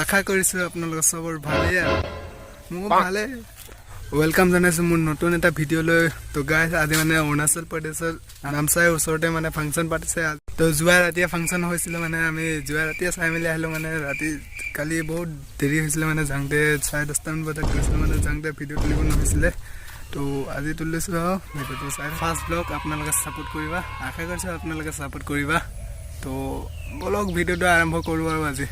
আশা কৰিছোঁ আপোনালোকৰ চবৰ ভালেই আৰু মোৰ ভালে ওয়েলকাম জনাইছোঁ মোৰ নতুন এটা ভিডিঅ'লৈ তো গাইজ আজি মানে অৰুণাচল প্ৰদেশৰ নামচাইৰ ওচৰতে মানে ফাংচন পাতিছে তো যোৱা ৰাতিয়ে ফাংচন হৈছিলে মানে আমি যোৱা ৰাতিয়ে চাই মেলি আহিলোঁ মানে ৰাতি কালি বহুত দেৰি হৈছিলে মানে যাওঁতে 10:30 বজাত গৈছিলোঁ মানে যাওঁতে ভিডিঅ' তুলিব নহৈছিলে তো আজি তুলিছোঁ আৰু ভিডিঅ'টো চাই ফাৰ্ষ্ট ব্লগ আপোনালোকে ছাপোৰ্ট কৰিবা আশা কৰিছোঁ আপোনালোকে ছাপোৰ্ট কৰিবা তো বলক ভিডিঅ'টো আৰম্ভ কৰোঁ আৰু আজি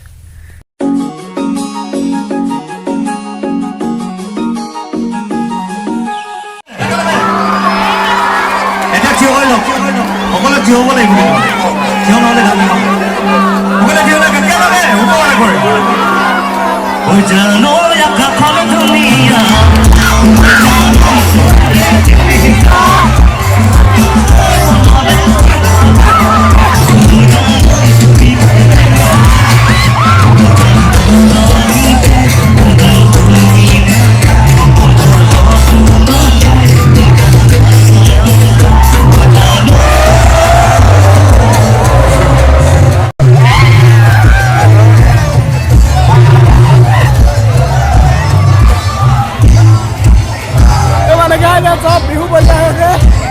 सब बिहू बजा है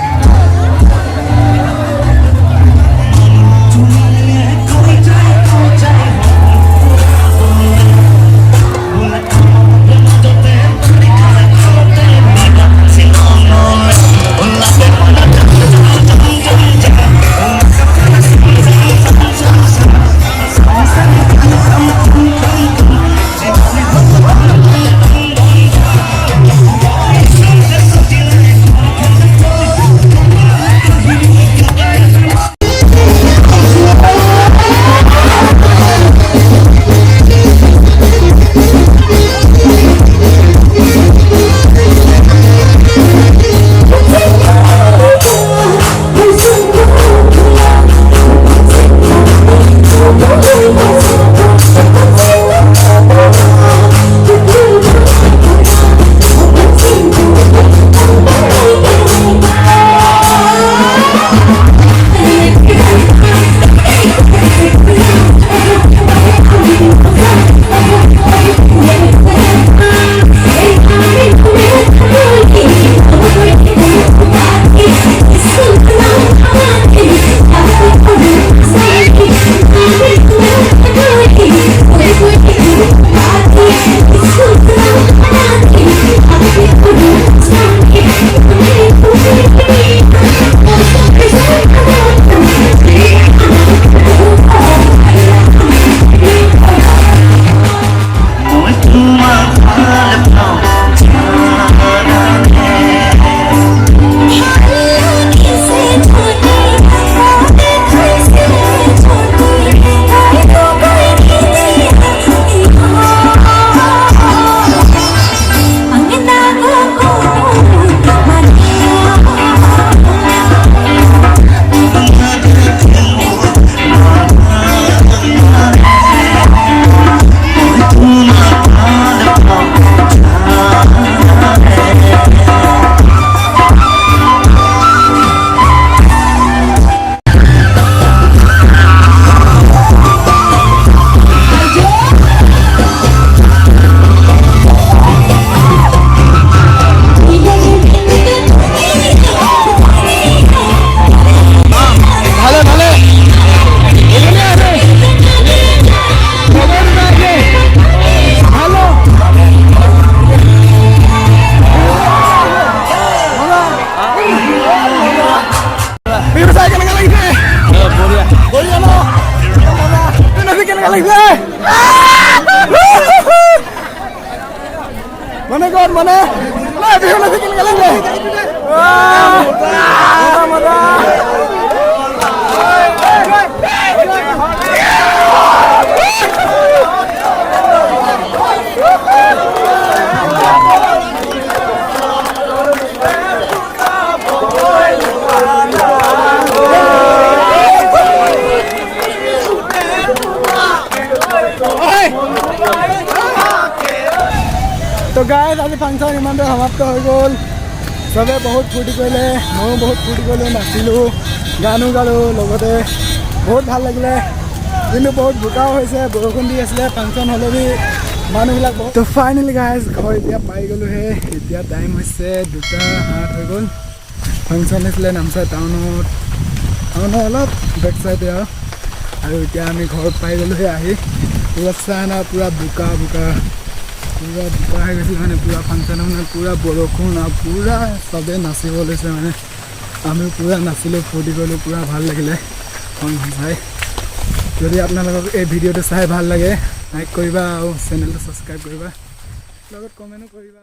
मने कौन मने मैं भी नहीं खेल करेंगे मजा मजा तो गाइस आज फंक्शन इमान समाप्त हो गल सबे बहुत फूर्ति करिले मैं बहुत फूर्ति करिलो नाचिलो गानो गालो लगते बहुत ভাল লাগিলে কিন্তু বহুত বোকাও হৈছে, বৰষুণ দি আছিলে, ফাংচন হ'লে মানুহবিলাক বহুত। তো ফাইনেলি গাইজ ঘৰ এতিয়া পাই গ'লোহে। এতিয়া টাইম হৈছে 2:08 হৈ গ'ল। ফাংচন হৈছিলে নামচাই টাউনত অলপ বেক চাইডে আৰু এতিয়া আমি ঘৰত পাই গ'লোহে আহি। পূৰা চানা পূৰা বোকা হৈ গৈছিলে মানে পূৰা ফাংচনত মানে পূৰা বৰষুণ আৰু পূৰা চবেই নাচিব লৈছে মানে আমিও পূৰা নাচিলোঁ, ফূৰ্তি কৰিলোঁ, পূৰা ভাল লাগিলে ফাংচন চাই। যদি আপোনালোকক এই ভিডিঅ'টো চাই ভাল লাগে লাইক কৰিবা আৰু চেনেলটো ছাবস্ক্ৰাইব কৰিবা, লগত কমেণ্টো কৰিবা।